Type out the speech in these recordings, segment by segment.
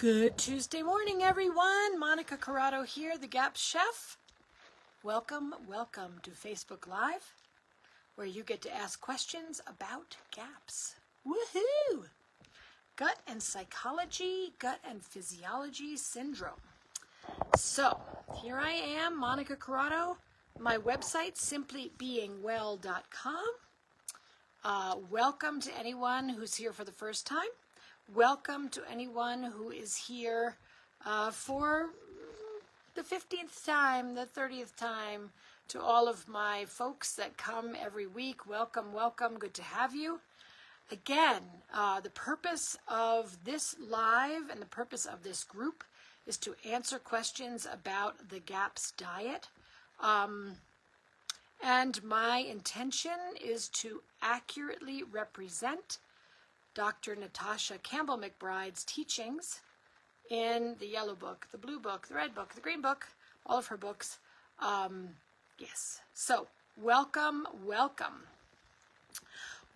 Good Tuesday morning, everyone. Monica Corrado here, the Gap Chef. Welcome to Facebook Live, where you get to ask questions about gaps. Woohoo! Gut and psychology, gut and physiology syndrome. So, here I am, Monica Corrado. My website, simplybeingwell.com. Welcome to anyone who's here for the first time. Welcome to anyone who is here for the 15th time, the 30th time. To all of my folks that come every week, welcome. Good to have you. Again, the purpose of this live and the purpose of this group is to answer questions about the GAPS diet. And my intention is to accurately represent Dr. Natasha Campbell-McBride's teachings in the yellow book, the blue book, the red book, the green book, all of her books. Yes. So, welcome. Welcome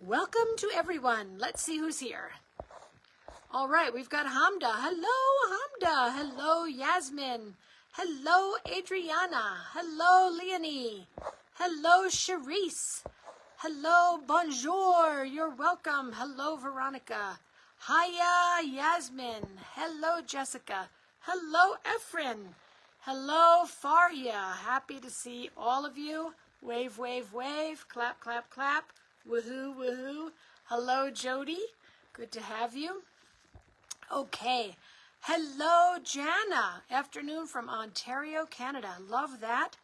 to everyone. Let's see who's here. All right, we've got Hamda. Hello, Hamda. Hello, Yasmin. Hello, Adriana. Hello, Leonie. Hello, Charisse. Hello, bonjour, you're welcome. Hello, Veronica. Hiya, Yasmin. Hello, Jessica. Hello, Efren. Hello, Faria. Happy to see all of you. Wave, wave, wave. Clap, clap, clap. Woohoo, woohoo. Hello, Jody. Good to have you. Okay. Hello, Jana. Afternoon from Ontario, Canada. Love that.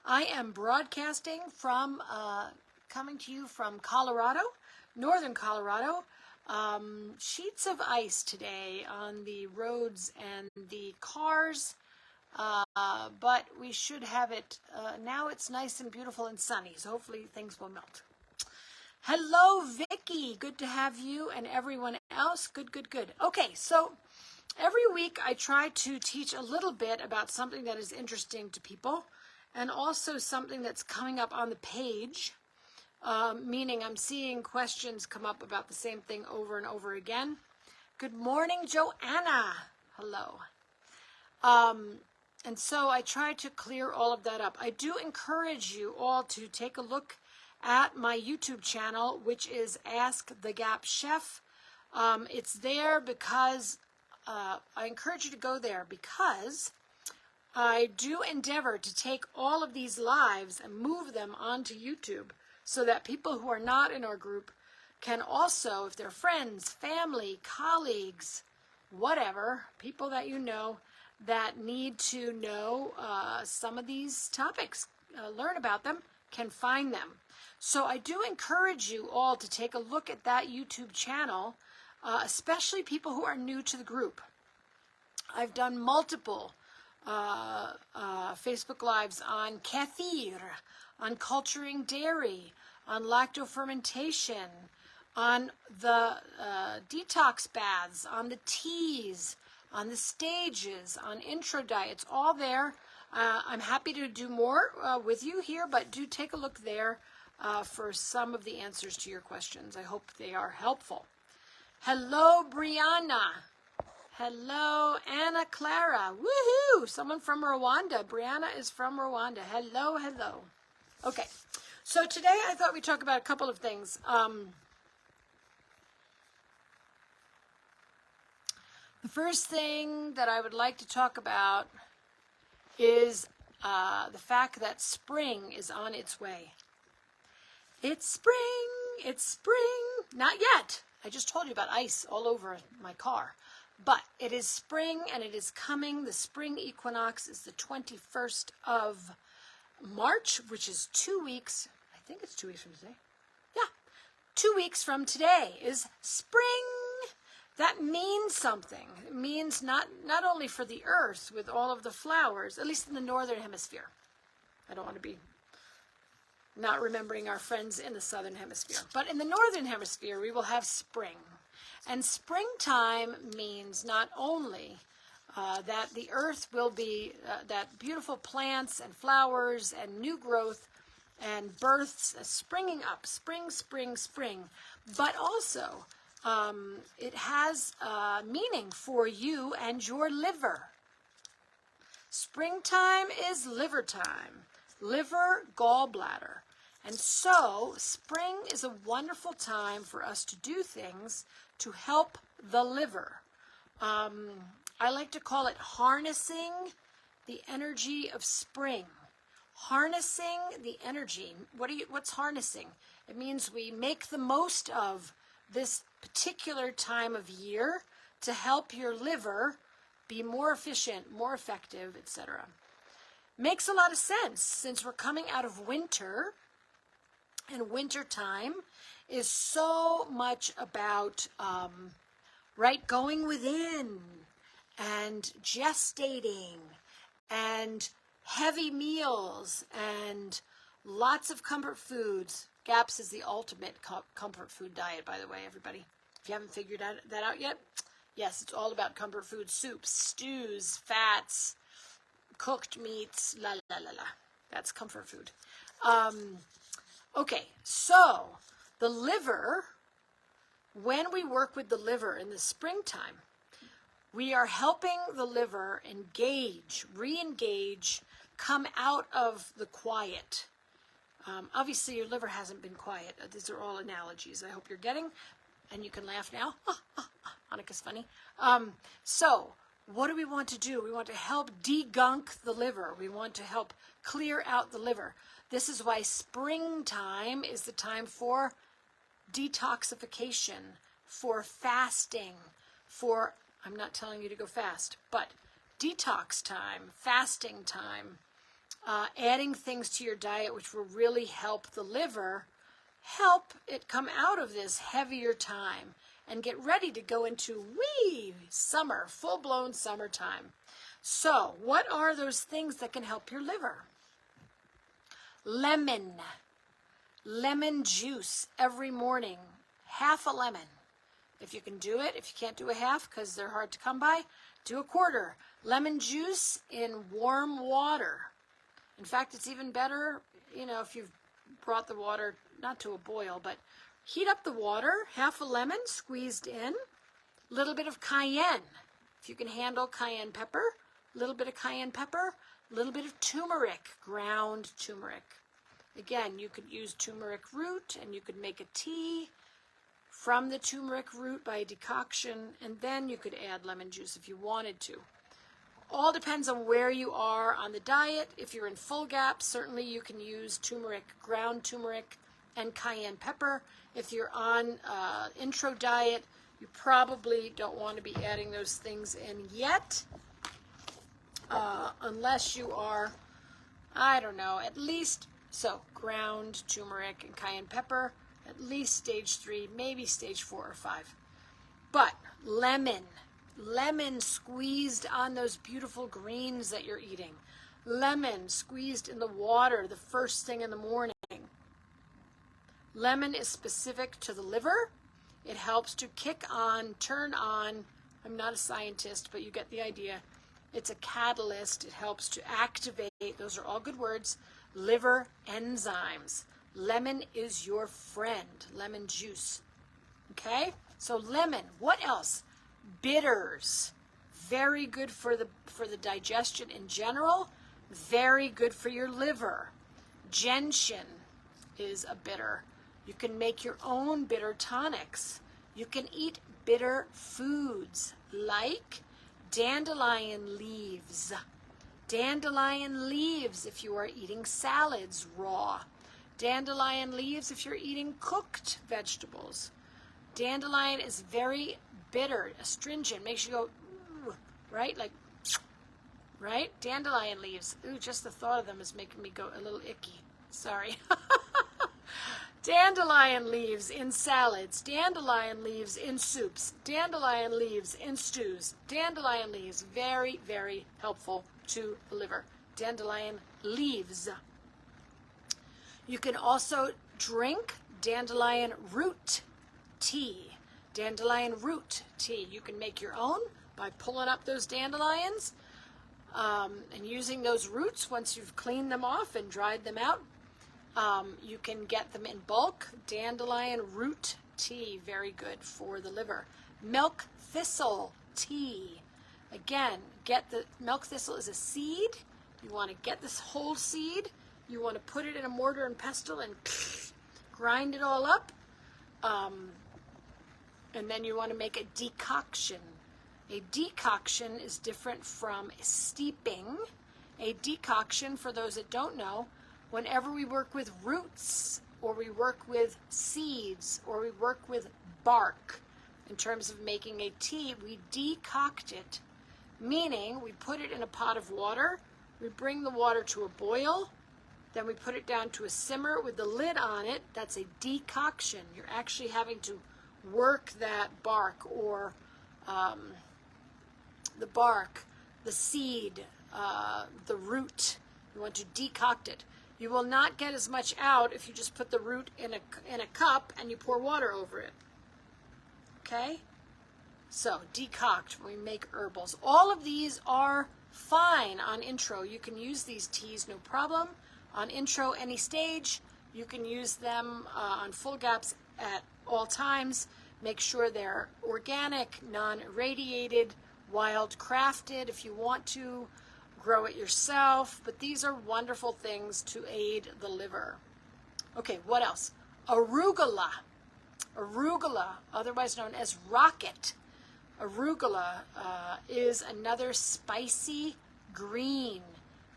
I am broadcasting from coming to you from Colorado, northern Colorado. Sheets of ice today on the roads and the cars, but we should have it. Now it's nice and beautiful and sunny, so hopefully things will melt. Hello, Vicky. Good to have you and everyone else. Good. Okay, so every week I try to teach a little bit about something that is interesting to people and also something that's coming up on the page. Meaning I'm seeing questions come up about the same thing over and over again. Good morning, Joanna. Hello. And so I try to clear all of that up. I do encourage you all to take a look at my YouTube channel, which is Ask the Gap Chef. It's there because I encourage you to go there because I do endeavor to take all of these lives and move them onto YouTube, so that people who are not in our group can also, if they're friends, family, colleagues, whatever, people that you know that need to know some of these topics, learn about them, can find them. So I do encourage you all to take a look at that YouTube channel, especially people who are new to the group. I've done multiple Facebook Lives on kefir, on culturing dairy, on lactofermentation, on the detox baths, on the teas, on the stages, on intro diets, all there. I'm happy to do more with you here, but do take a look there for some of the answers to your questions. I hope they are helpful. Hello, Brianna. Hello, Anna Clara. Woohoo! Someone from Rwanda. Brianna is from Rwanda. Hello. Okay, so today I thought we'd talk about a couple of things. The first thing that I would like to talk about is the fact that spring is on its way. It's spring. Not yet. I just told you about ice all over my car. But it is spring and it is coming. The spring equinox is the 21st of March, which is 2 weeks. I think it's 2 weeks from today. Yeah, 2 weeks from today is spring. That means something. It means not only for the earth with all of the flowers, at least in the northern hemisphere. I don't want to be not remembering our friends in the southern hemisphere. But in the northern hemisphere, we will have spring. And springtime means not only that the earth will be, that beautiful plants and flowers and new growth and births springing up, spring, but also It has meaning for you and your liver. Springtime is liver time, liver, gallbladder. And so spring is a wonderful time for us to do things to help the liver. I like to call it harnessing the energy of spring. Harnessing the energy. What's harnessing? It means we make the most of this particular time of year to help your liver be more efficient, more effective, etc. Makes a lot of sense since we're coming out of winter, and winter time is so much about going within and gestating and heavy meals and lots of comfort foods. GAPS is the ultimate comfort food diet, by the way, everybody. If you haven't figured that out yet, yes, it's all about comfort food, soups, stews, fats, cooked meats, la la la la. That's comfort food. Okay, so the liver, when we work with the liver in the springtime, we are helping the liver engage, re-engage, come out of the quiet. Obviously, your liver hasn't been quiet. These are all analogies I hope you're getting, and you can laugh now. Hanukkah's funny. So what do we want to do? We want to help degunk the liver. We want to help clear out the liver. This is why springtime is the time for detoxification, for fasting, for, I'm not telling you to go fast, but detox time, fasting time, adding things to your diet which will really help the liver, help it come out of this heavier time and get ready to go into summer, full-blown summertime. So what are those things that can help your liver? Lemon juice every morning, half a lemon. If you can do it, if you can't do a half because they're hard to come by, do a quarter. Lemon juice in warm water. In fact, it's even better, if you've brought the water, not to a boil, but heat up the water, half a lemon squeezed in, a little bit of cayenne. If you can handle cayenne pepper, a little bit of cayenne pepper, a little bit of turmeric, ground turmeric. Again, you could use turmeric root and you could make a tea from the turmeric root by decoction, and then you could add lemon juice if you wanted to. All depends on where you are on the diet. If you're in full GAP, certainly you can use turmeric, ground turmeric, and cayenne pepper. If you're on intro diet, you probably don't want to be adding those things in yet, unless you are, at least, so ground turmeric and cayenne pepper, at least stage 3, maybe stage 4 or 5. But lemon squeezed on those beautiful greens that you're eating. Lemon squeezed in the water the first thing in the morning. Lemon is specific to the liver. It helps to turn on, I'm not a scientist, but you get the idea. It's a catalyst. It helps to activate, those are all good words, liver enzymes. Lemon is your friend, lemon juice. Okay? So lemon, what else? Bitters, very good for the digestion in general, very good for your liver. Gentian is a bitter. You can make your own bitter tonics. You can eat bitter foods like dandelion leaves. Dandelion leaves if you are eating salads raw. Dandelion leaves if you're eating cooked vegetables. Dandelion is very bitter, astringent, makes you go, ooh, right? Like, right? Dandelion leaves. Ooh, just the thought of them is making me go a little icky. Sorry. Dandelion leaves in salads. Dandelion leaves in soups. Dandelion leaves in stews. Dandelion leaves, very, very helpful to the liver. Dandelion leaves. You can also drink dandelion root tea. Dandelion root tea. You can make your own by pulling up those dandelions and using those roots once you've cleaned them off and dried them out. You can get them in bulk. Dandelion root tea, very good for the liver. Milk thistle tea. Again, get the milk thistle is a seed. You want to get this whole seed. You want to put it in a mortar and pestle and grind it all up. And then you want to make a decoction. A decoction is different from steeping. A decoction, for those that don't know, whenever we work with roots, or we work with seeds, or we work with bark, in terms of making a tea, we decoct it, meaning we put it in a pot of water, we bring the water to a boil, then we put it down to a simmer with the lid on it. That's a decoction. You're actually having to work that bark, or the bark, the seed, the root. You want to decoct it. You will not get as much out if you just put the root in a cup and you pour water over it. Okay? So, decoct when we make herbals. All of these are fine on intro. You can use these teas, no problem. On intro, any stage, you can use them on full gaps at all times. Make sure they're organic, non-irradiated, wild crafted if you want to grow it yourself. But these are wonderful things to aid the liver. Okay, what else? Arugula. Arugula, otherwise known as rocket. Arugula is another spicy green.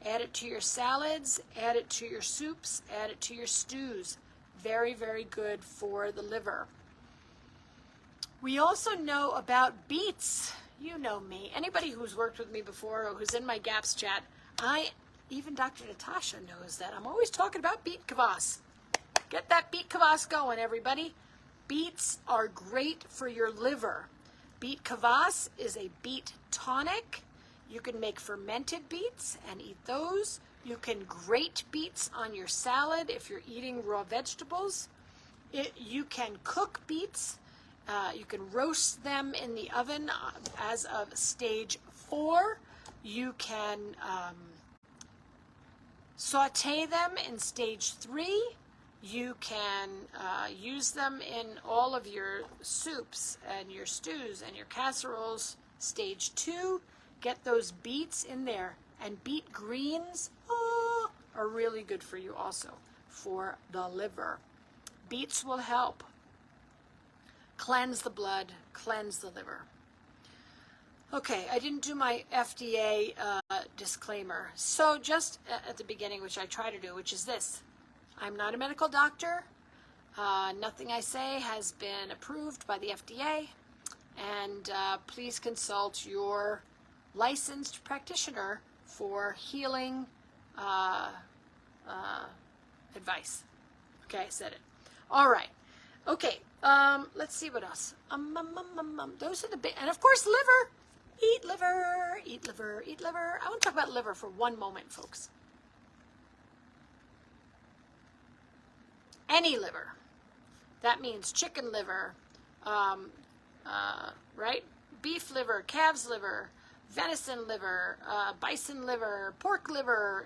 Add it to your salads, add it to your soups, add it to your stews. Very, very good for the liver. We also know about beets. You know me. Anybody who's worked with me before or who's in my GAPS chat, even Dr. Natasha knows that. I'm always talking about beet kvass. Get that beet kvass going, everybody. Beets are great for your liver. Beet kvass is a beet tonic. You can make fermented beets and eat those. You can grate beets on your salad if you're eating raw vegetables. You can cook beets. You can roast them in the oven as of stage 4. You can saute them in stage 3. You can use them in all of your soups and your stews and your casseroles. Stage 2, get those beets in there. And beet greens are really good for you also, for the liver. Beets will help cleanse the blood, cleanse the liver. Okay, I didn't do my FDA disclaimer. So just at the beginning, which I try to do, which is this. I'm not a medical doctor. Nothing I say has been approved by the FDA. And please consult your licensed practitioner for healing advice. Okay, I said it. All right. Okay, let's see what else. Those are the big, and of course, liver. Eat liver, eat liver, eat liver. I want to talk about liver for one moment, folks. Any liver. That means chicken liver, right? Beef liver, calf's liver, venison liver, bison liver, pork liver,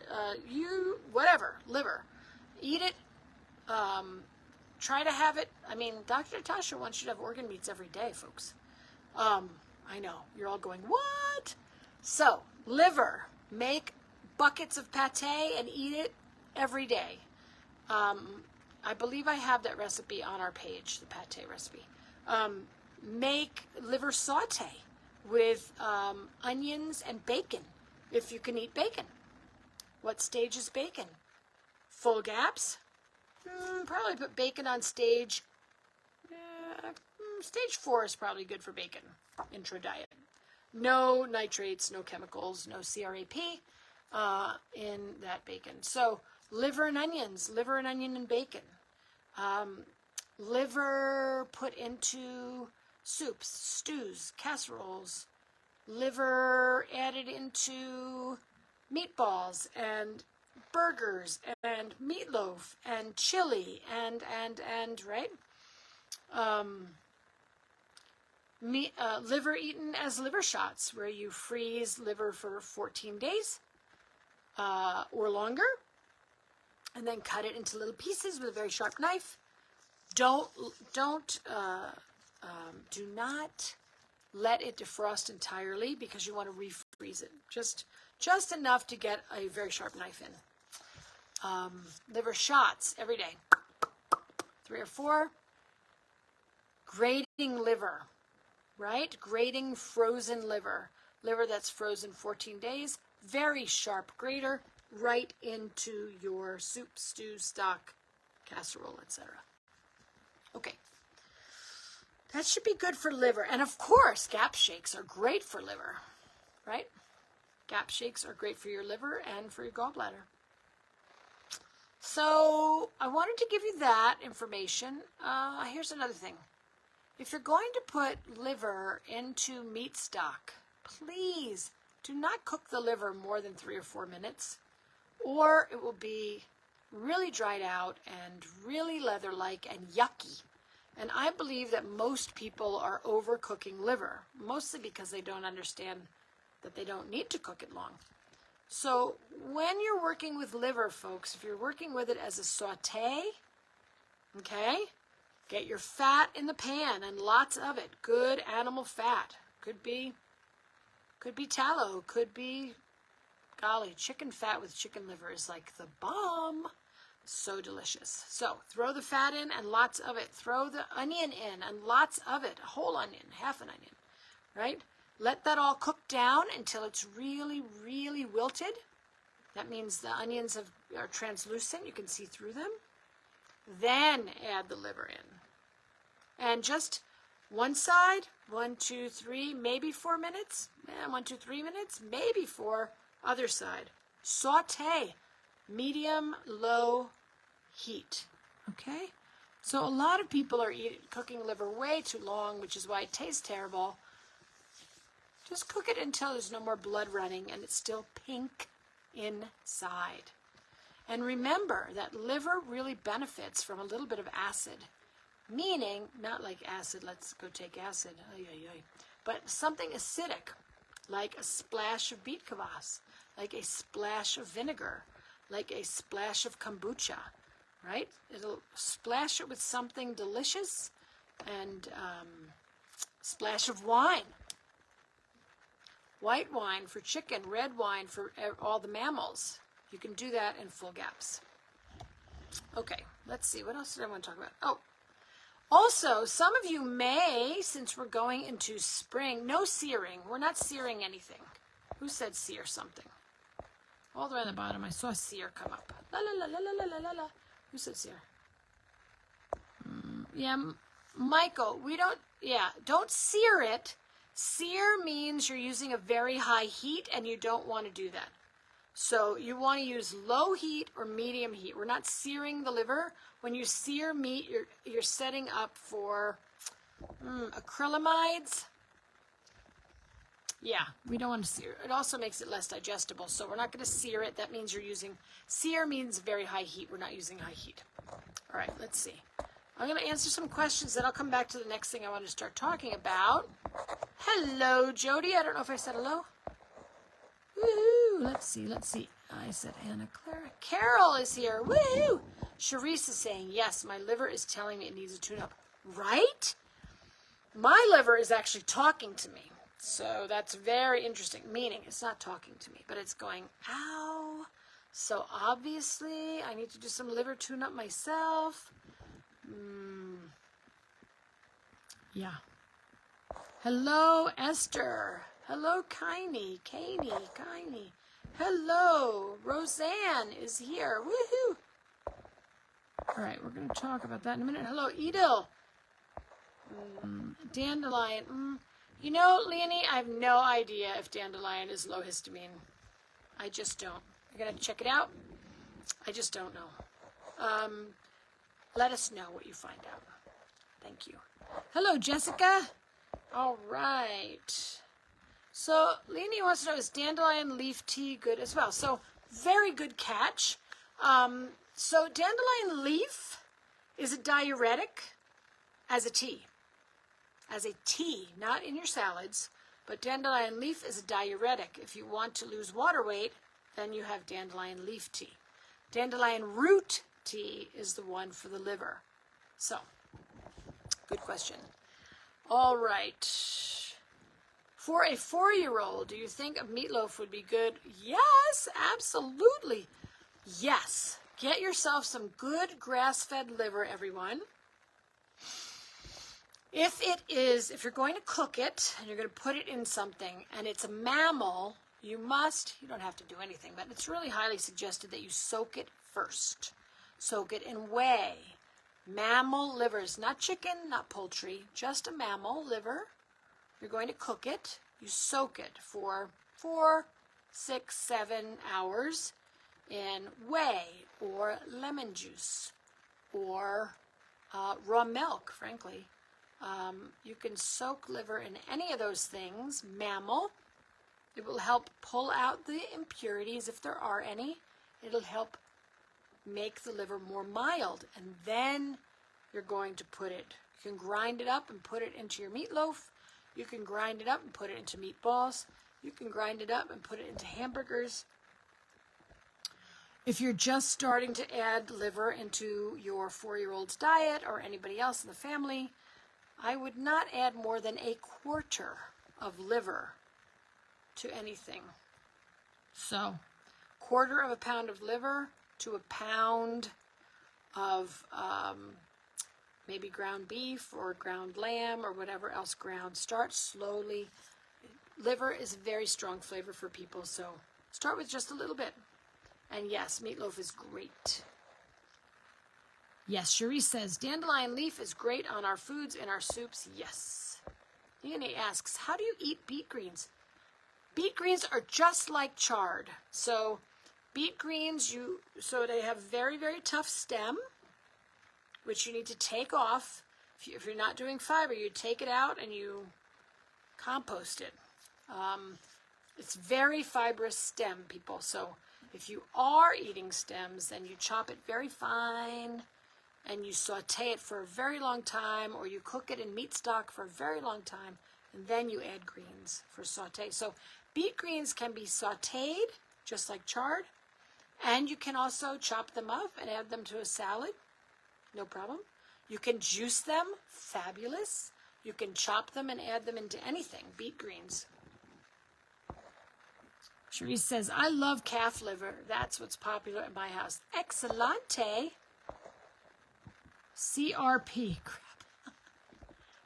whatever, liver. Eat it. Try to have it. I mean, Dr. Natasha wants you to have organ meats every day, folks. I know. You're all going, what? So, liver. Make buckets of pate and eat it every day. I believe I have that recipe on our page, the pate recipe. Make liver saute with onions and bacon, if you can eat bacon. What stage is bacon? Full gaps? Probably put bacon on stage. Stage 4 is probably good for bacon. Intro diet. No nitrates, no chemicals, no CRAP in that bacon. So liver and onions, liver and onion and bacon. Liver put into soups, stews, casseroles. Liver added into meatballs and burgers and meatloaf and chili and right? Liver eaten as liver shots, where you freeze liver for 14 days or longer, and then cut it into little pieces with a very sharp knife. Do not let it defrost entirely because you want to refreeze it. Just enough to get a very sharp knife in. Liver shots every day. 3 or 4. Grating liver, right? Grating frozen liver. Liver that's frozen 14 days. Very sharp grater right into your soup, stew, stock, casserole, etc. Okay. That should be good for liver. And of course, gap shakes are great for liver, right? Gap shakes are great for your liver and for your gallbladder. So I wanted to give you that information. Here's another thing. If you're going to put liver into meat stock, please do not cook the liver more than 3 or 4 minutes, or it will be really dried out and really leather-like and yucky. And I believe that most people are overcooking liver, mostly because they don't understand that they don't need to cook it long. So when you're working with liver, folks, if you're working with it as a saute, okay, get your fat in the pan and lots of it. Good animal fat. Could be tallow, could be, golly, chicken fat with chicken liver is like the bomb. So delicious. So throw the fat in and lots of it. Throw the onion in and lots of it. A whole onion, half an onion, right? Let that all cook down until it's really, really wilted. That means the onions are translucent. You can see through them. Then add the liver in. And just one side, 1, 2, 3, maybe 4 minutes. 1, 2, 3 minutes, maybe 4. Other side. Saute. Medium, low heat. Okay? So a lot of people are cooking liver way too long, which is why it tastes terrible. Just cook it until there's no more blood running and it's still pink inside. And remember that liver really benefits from a little bit of acid. Meaning, not like acid, let's go take acid, but something acidic, like a splash of beet kvass, like a splash of vinegar, like a splash of kombucha, right? It'll splash it with something delicious and splash of wine. White wine for chicken, red wine for all the mammals. You can do that in full gaps. Okay, let's see. What else did I want to talk about? Oh, also, some of you may, since we're going into spring, no searing. We're not searing anything. Who said sear something? All the way on the bottom, I saw sear come up. La la la la la la la la. Who said sear? Yeah, Michael, don't sear it. Sear means you're using a very high heat and you don't want to do that. So you want to use low heat or medium heat. We're not searing the liver. When you sear meat, you're setting up for acrylamides. Yeah, we don't want to sear. It also makes it less digestible, so we're not going to sear it. That means sear means very high heat. We're not using high heat. All right, let's see. I'm going to answer some questions, then I'll come back to the next thing I want to start talking about. Hello, Jody. I don't know if I said hello. Woohoo! Let's see. I said Anna Clara. Carol is here. Woohoo! Charisse is saying, yes, my liver is telling me it needs a tune-up. Right? My liver is actually talking to me. So that's very interesting. Meaning, it's not talking to me, but it's going, ow. So obviously, I need to do some liver tune-up myself. Yeah. Hello, Esther. Hello, Kaini. Hello, Roseanne is here. Woohoo! All right, we're going to talk about that in a minute. Hello, Edel. Dandelion. You know, Leonie, I have no idea if dandelion is low histamine. I just don't. You're going to check it out? I just don't know. Let us know what you find out. Thank you. Hello, Jessica. All right. So Leonie wants to know, is dandelion leaf tea good as well? So very good catch. So dandelion leaf is a diuretic as a tea. As a tea, not in your salads, but dandelion leaf is a diuretic. If you want to lose water weight, then you have dandelion leaf tea. Dandelion root tea is the one for the liver. So Good question. All right. For a 4-year-old, do you think a meatloaf would be good? Yes, absolutely. Yes. Get yourself some good grass-fed liver, everyone. If you're going to cook it and you're going to put it in something and it's a mammal, you don't have to do anything, but it's really highly suggested that you soak it first. Soak it in whey. Mammal livers, not chicken, not poultry, just a mammal liver. You're going to cook it. You soak it for 4, 6, 7 hours in whey or lemon juice or raw milk, frankly. You can soak liver in any of those things, mammal. It will help pull out the impurities if there are any. It'll help make the liver more mild. And then you're going to put it, you can grind it up and put it into your meatloaf. You can grind it up and put it into meatballs. You can grind it up and put it into hamburgers. If you're just starting to add liver into your 4-year-old's diet or anybody else in the family, I would not add more than 1/4 of liver to anything. So, 1/4 pound of liver to 1 pound of maybe ground beef or ground lamb or whatever else ground. Start slowly. Liver is a very strong flavor for people, so start with just a little bit. And yes, meatloaf is great. Yes, Cherie says, dandelion leaf is great on our foods and our soups. Yes. Ian asks, how do you eat beet greens? Beet greens are just like chard. So beet greens, so they have very, very tough stem, which you need to take off. If you're not doing fiber, you take it out and you compost it. It's very fibrous stem, people. So if you are eating stems, then you chop it very fine and you saute it for a very long time, or you cook it in meat stock for a very long time, and then you add greens for saute. So beet greens can be sauteed, just like chard, and you can also chop them up and add them to a salad. No problem. You can juice them. Fabulous. You can chop them and add them into anything. Beet greens. Cherise says, I love calf liver. That's what's popular in my house. Excellente. CRP. Crap.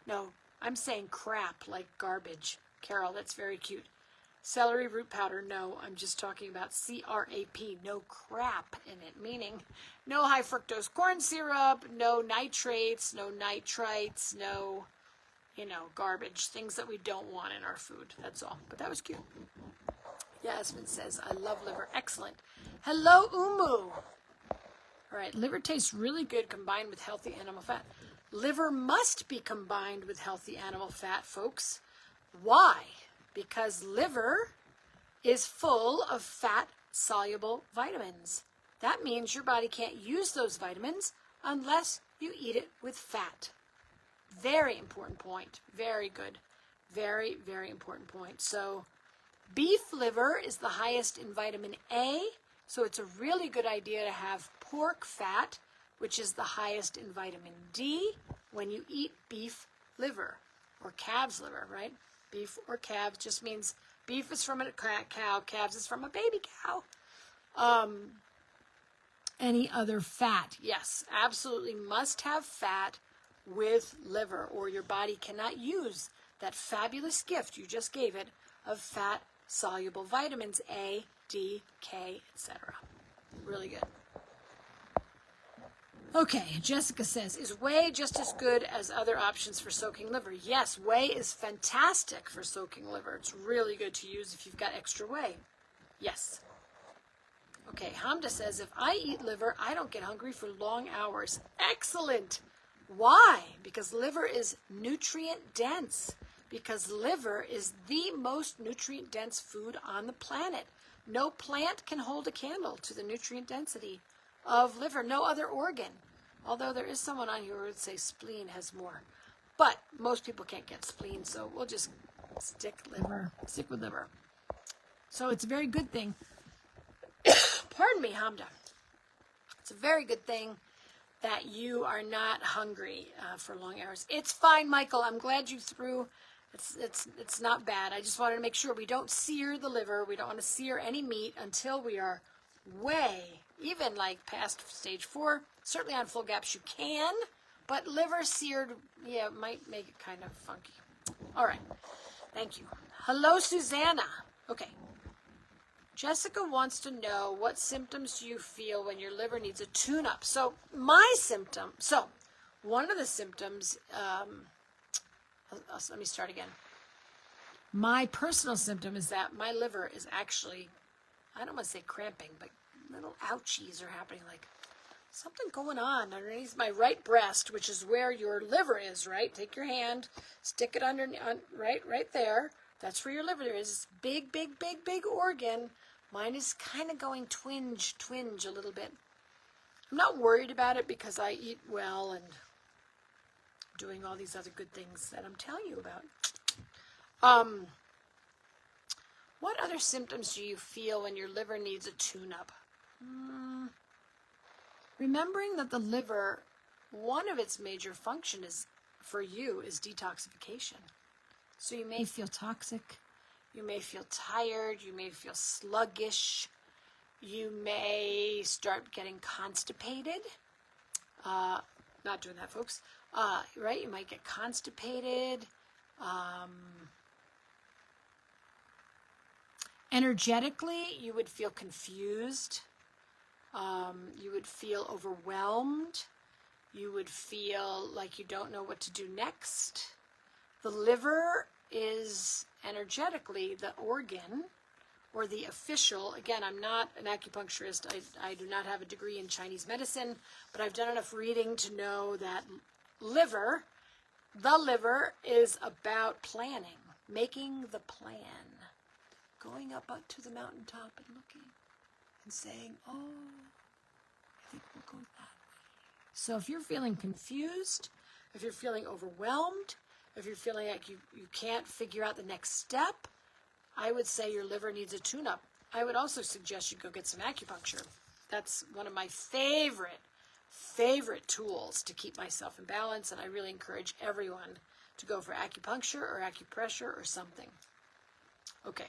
No, I'm saying crap like garbage. Carol, that's very cute. Celery root powder, no. I'm just talking about CRAP. No crap in it, meaning no high fructose corn syrup, no nitrates, no nitrites, no, garbage. Things that we don't want in our food. That's all. But that was cute. Yasmin says, I love liver. Excellent. Hello, Umu. All right, liver tastes really good combined with healthy animal fat. Liver must be combined with healthy animal fat, folks. Why? Because liver is full of fat-soluble vitamins. That means your body can't use those vitamins unless you eat it with fat. Very important point. Very good. Very, very important point. So beef liver is the highest in vitamin A, so it's a really good idea to have pork fat, which is the highest in vitamin D, when you eat beef liver or calf's liver, right? Beef or calves just means beef is from a cow, calves is from a baby cow. Any other fat? Yes, absolutely must have fat with liver, or your body cannot use that fabulous gift you just gave it of fat-soluble vitamins A, D, K, etc. Really good. Okay, Jessica says, is whey just as good as other options for soaking liver? Yes, whey is fantastic for soaking liver. It's really good to use if you've got extra whey. Yes. Okay, Hamda says, if I eat liver, I don't get hungry for long hours. Excellent. Why? Because liver is nutrient dense. Because liver is the most nutrient dense food on the planet. No plant can hold a candle to the nutrient density of liver. No other organ. Although there is someone on here who would say spleen has more. But most people can't get spleen, so we'll just stick with liver. So it's a very good thing. Pardon me, Hamda. It's a very good thing that you are not hungry for long hours. It's fine, Michael. I'm glad you threw. It's not bad. I just wanted to make sure we don't sear the liver. We don't want to sear any meat until we are way, even like past stage 4. Certainly on full gaps you can, but liver seared, yeah, might make it kind of funky. All right. Thank you. Hello, Susanna. Okay. Jessica wants to know, what symptoms do you feel when your liver needs a tune-up? So one of the symptoms, let me start again. My personal symptom is that my liver is actually, I don't want to say cramping, but little ouchies are happening, like something going on underneath my right breast, which is where your liver is, right? Take your hand, stick it right there. That's where your liver is. Big, big, big, big organ. Mine is kind of going twinge a little bit. I'm not worried about it because I eat well and doing all these other good things that I'm telling you about. What other symptoms do you feel when your liver needs a tune-up? Remembering that the liver, one of its major functions for you is detoxification. So you may feel toxic, you may feel tired, you may feel sluggish, you may start getting constipated. Not doing that, folks. Right? You might get constipated. Energetically, you would feel confused. You would feel overwhelmed. You would feel like you don't know what to do next. The liver is energetically the organ or the official. Again, I'm not an acupuncturist. I do not have a degree in Chinese medicine, but I've done enough reading to know that the liver is about planning, making the plan, going up to the mountaintop and looking and saying, oh, I think we'll go that way. So if you're feeling confused, if you're feeling overwhelmed, if you're feeling like you can't figure out the next step, I would say your liver needs a tune-up. I would also suggest you go get some acupuncture. That's one of my favorite tools to keep myself in balance, and I really encourage everyone to go for acupuncture or acupressure or something. Okay.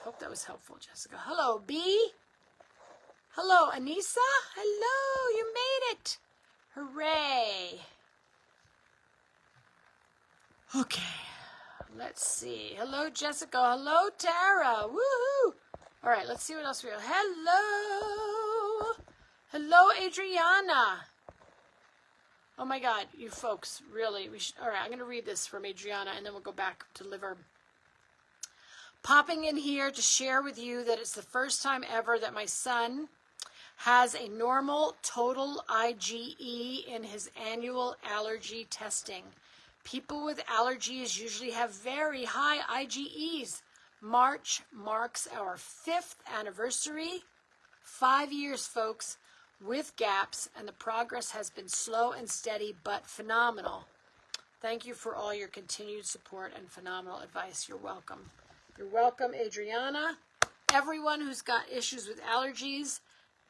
Hope that was helpful, Jessica. Hello, B. Hello, Anissa. Hello, you made it. Hooray. Okay, let's see. Hello, Jessica. Hello, Tara. Woohoo. All right, let's see what else we have. Hello. Hello, Adriana. Oh, my God, you folks, really. All right, I'm going to read this from Adriana, and then we'll go back to liver. Popping in here to share with you that it's the first time ever that my son has a normal total IgE in his annual allergy testing. People with allergies usually have very high IgEs. March marks our 5th anniversary. 5 years, folks, with gaps, and the progress has been slow and steady, but phenomenal. Thank you for all your continued support and phenomenal advice. You're welcome. You're welcome, Adriana. Everyone who's got issues with allergies,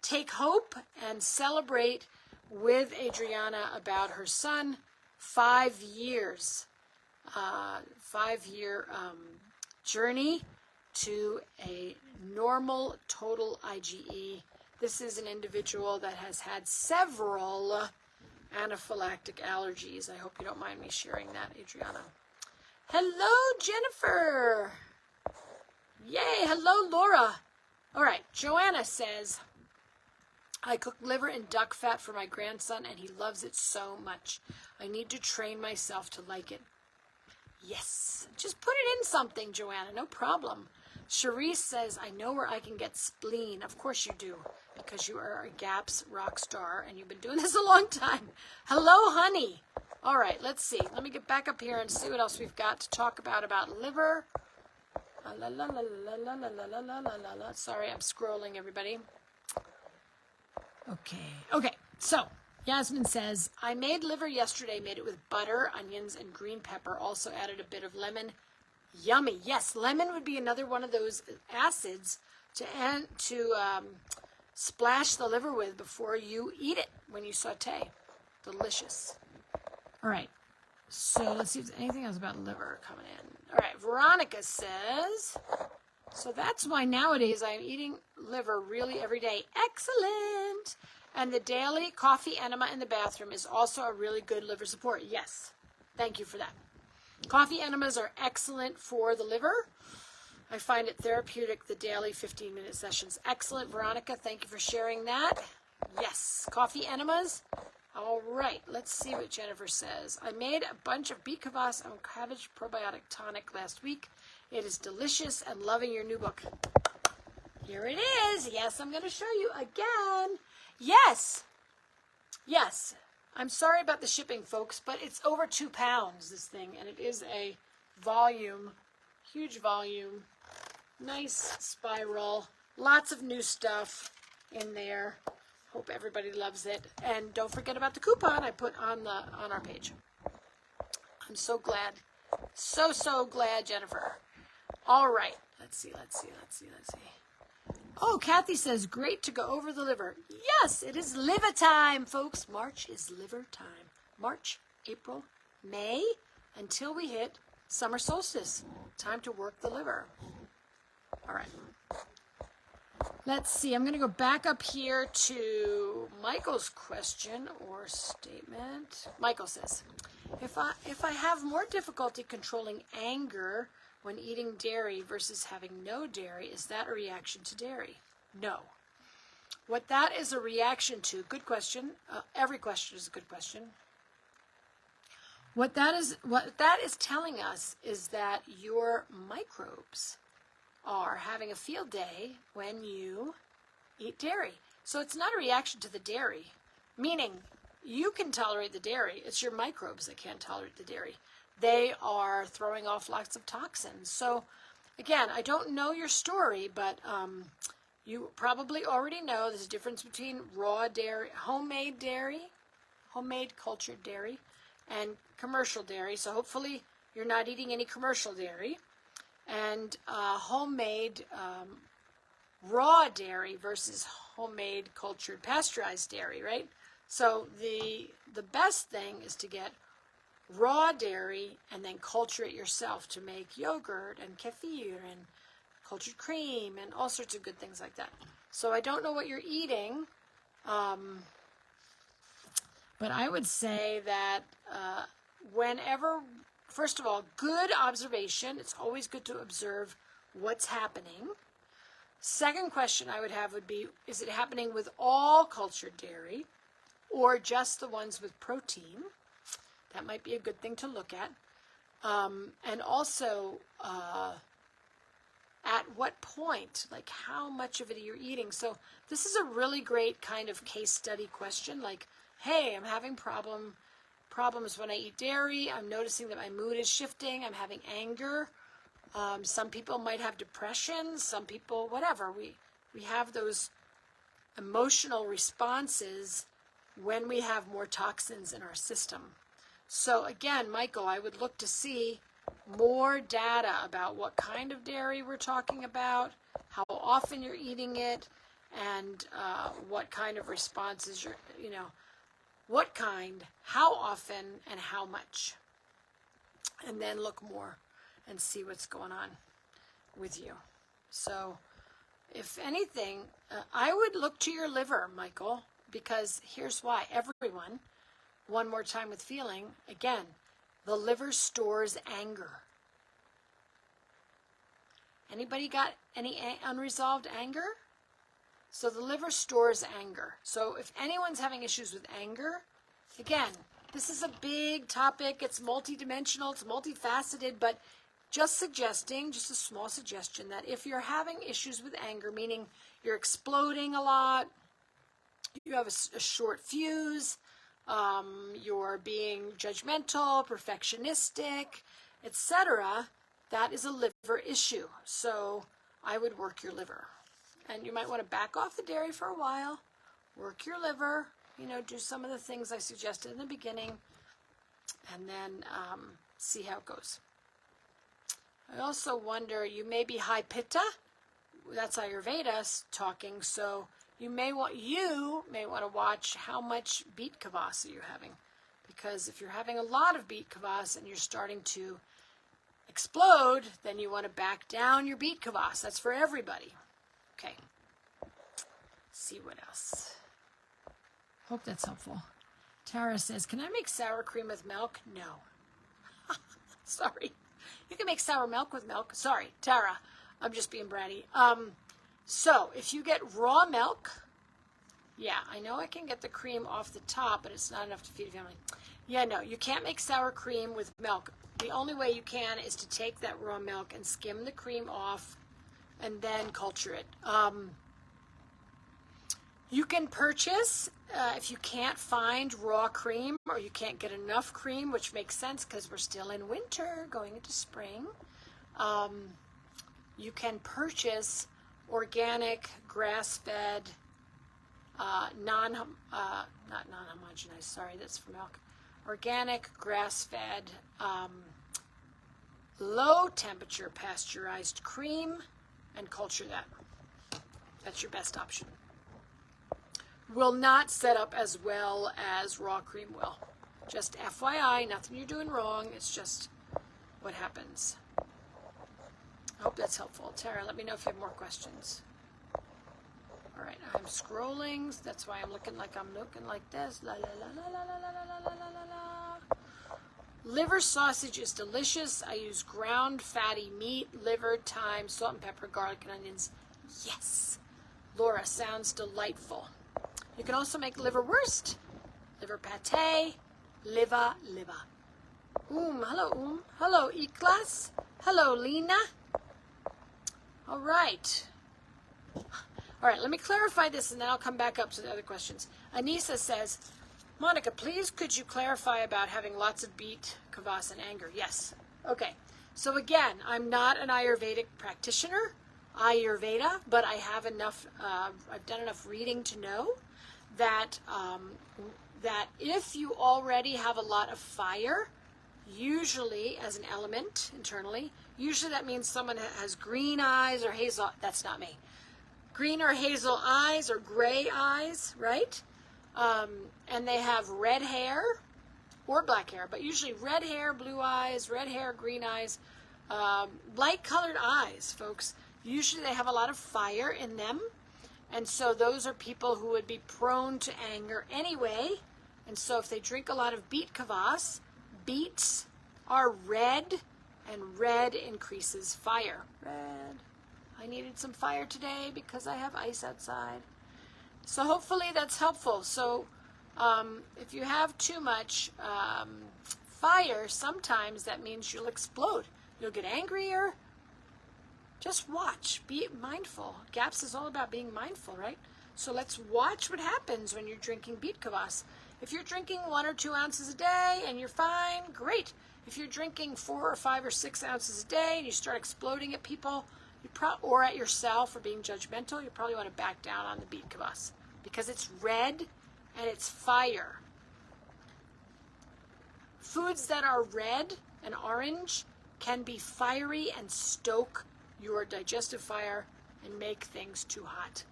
take hope and celebrate with Adriana about her son. 5 years, 5-year journey to a normal total IgE. This is an individual that has had several anaphylactic allergies. I hope you don't mind me sharing that, Adriana. Hello, Jennifer. Yay, hello, Laura. All right, Joanna says, I cook liver and duck fat for my grandson, and he loves it so much. I need to train myself to like it. Yes, just put it in something, Joanna, no problem. Cherise says, I know where I can get spleen. Of course you do, because you are a GAPS rock star, and you've been doing this a long time. Hello, honey. All right, let's see. Let me get back up here and see what else we've got to talk about liver. Sorry, I'm scrolling, everybody. Okay, so Yasmin says, I made liver yesterday, made it with butter, onions, and green pepper, also added a bit of lemon. Yummy. Yes, lemon would be another one of those acids to splash the liver with before you eat it when you saute. Delicious. All right. So let's see if there's anything else about liver coming in. All right. Veronica says, so that's why nowadays I'm eating liver really every day. Excellent. And the daily coffee enema in the bathroom is also a really good liver support. Yes. Thank you for that. Coffee enemas are excellent for the liver. I find it therapeutic, the daily 15-minute sessions. Excellent, Veronica. Thank you for sharing that. Yes, coffee enemas. All right, let's see what Jennifer says. I made a bunch of beet kvass and cabbage probiotic tonic last week. It is delicious and loving your new book. Here it is. Yes, I'm going to show you again. Yes. Yes. I'm sorry about the shipping, folks, but it's over 2 pounds, this thing, and it is a volume, huge volume, nice spiral, lots of new stuff in there. Hope everybody loves it. And don't forget about the coupon I put on our page. I'm so glad. So glad, Jennifer. All right. Let's see. Oh, Kathy says, great to go over the liver. Yes, it is liver time, folks. March is liver time. March, April, May, until we hit summer solstice. Time to work the liver. All right. Let's see. I'm going to go back up here to Michael's question or statement. Michael says, if I have more difficulty controlling anger when eating dairy versus having no dairy, is that a reaction to dairy? No. What that is a reaction to, good question. Every question is a good question. What that is telling us is that your microbes are having a field day when you eat dairy. So it's not a reaction to the dairy, meaning you can tolerate the dairy. It's your microbes that can't tolerate the dairy. They are throwing off lots of toxins. So again, I don't know your story, but you probably already know there's a difference between raw dairy, homemade cultured dairy, and commercial dairy. So hopefully you're not eating any commercial dairy. And homemade raw dairy versus homemade cultured pasteurized dairy, right? So the best thing is to get raw dairy and then culture it yourself to make yogurt and kefir and cultured cream and all sorts of good things like that. So I don't know what you're eating, but I would say that whenever, first of all, good observation. It's always good to observe what's happening. Second question I would have would be, is it happening with all cultured dairy or just the ones with protein? That might be a good thing to look at. And also, at what point, like how much of it you're eating. So this is a really great kind of case study question. Like, hey, I'm having problems when I eat dairy. I'm noticing that my mood is shifting. I'm having anger. Some people might have depression. Some people, whatever. We have those emotional responses when we have more toxins in our system. So again, Michael, I would look to see more data about what kind of dairy we're talking about, how often you're eating it, and what kind of responses what kind, how often, and how much. And then look more and see what's going on with you. So if anything, I would look to your liver, Michael, because here's why. Everyone, one more time with feeling, again, the liver stores anger. Anybody got any unresolved anger? So the liver stores anger. So if anyone's having issues with anger, again, this is a big topic. It's multidimensional, it's multifaceted, but just a small suggestion that if you're having issues with anger, meaning you're exploding a lot, you have a short fuse, you're being judgmental, perfectionistic, etc., that is a liver issue. So I would work your liver. And you might want to back off the dairy for a while, work your liver, do some of the things I suggested in the beginning, and then see how it goes. I also wonder, you may be high pitta. That's Ayurveda talking. So you may want to watch how much beet kvass you're having. Because if you're having a lot of beet kvass and you're starting to explode, then you want to back down your beet kvass. That's for everybody. Okay. Let's see what else. Hope that's helpful. Tara says, can I make sour cream with milk? No. Sorry. You can make sour milk with milk. Sorry, Tara. I'm just being bratty. So if you get raw milk, yeah, I know I can get the cream off the top, but it's not enough to feed a family. Yeah, no, you can't make sour cream with milk. The only way you can is to take that raw milk and skim the cream off and then culture it. You can purchase, if you can't find raw cream or you can't get enough cream, which makes sense because we're still in winter going into spring, you can purchase organic, grass-fed, not non-homogenized, sorry, that's for milk, organic, grass-fed, low-temperature pasteurized cream and culture that. That's your best option. Will not set up as well as raw cream will. Just FYI, nothing you're doing wrong. It's just what happens. I hope that's helpful. Tara, let me know if you have more questions. All right, I'm scrolling. That's why I'm looking like this. La, la, la, la, la, la, la, la, la, la, la. Liver sausage is delicious. I use ground fatty meat, liver, thyme, salt and pepper, garlic, and onions. Yes. Laura, sounds delightful. You can also make liverwurst, liver pate, liver. Hello, Hello, Iklas. Hello, Lena. All right. All right, let me clarify this, and then I'll come back up to the other questions. Anissa says, Monica, please could you clarify about having lots of beet, kvass, and anger? Yes. Okay. So again, I'm not an Ayurvedic practitioner, Ayurveda, but I have enough, I've done enough reading to know that that if you already have a lot of fire, usually as an element internally, usually that means someone has green eyes or hazel. That's not me. Green or hazel eyes or gray eyes, right? And they have red hair or black hair, but usually red hair, blue eyes, red hair, green eyes, light colored eyes, folks. Usually they have a lot of fire in them. And so those are people who would be prone to anger anyway. And so if they drink a lot of beet kvass, beets are red, and red increases fire. Red. I needed some fire today because I have ice outside. So hopefully that's helpful. So if you have too much fire, sometimes that means you'll explode. You'll get angrier. Just watch. Be mindful. GAPS is all about being mindful, right? So let's watch what happens when you're drinking beet kvass. If you're drinking 1 or 2 ounces a day and you're fine, great. If you're drinking 4 or 5 or 6 ounces a day and you start exploding at people, or at yourself or being judgmental, you probably want to back down on the beet kvass because it's red and it's fire. Foods that are red and orange can be fiery and stoke your digestive fire and make things too hot.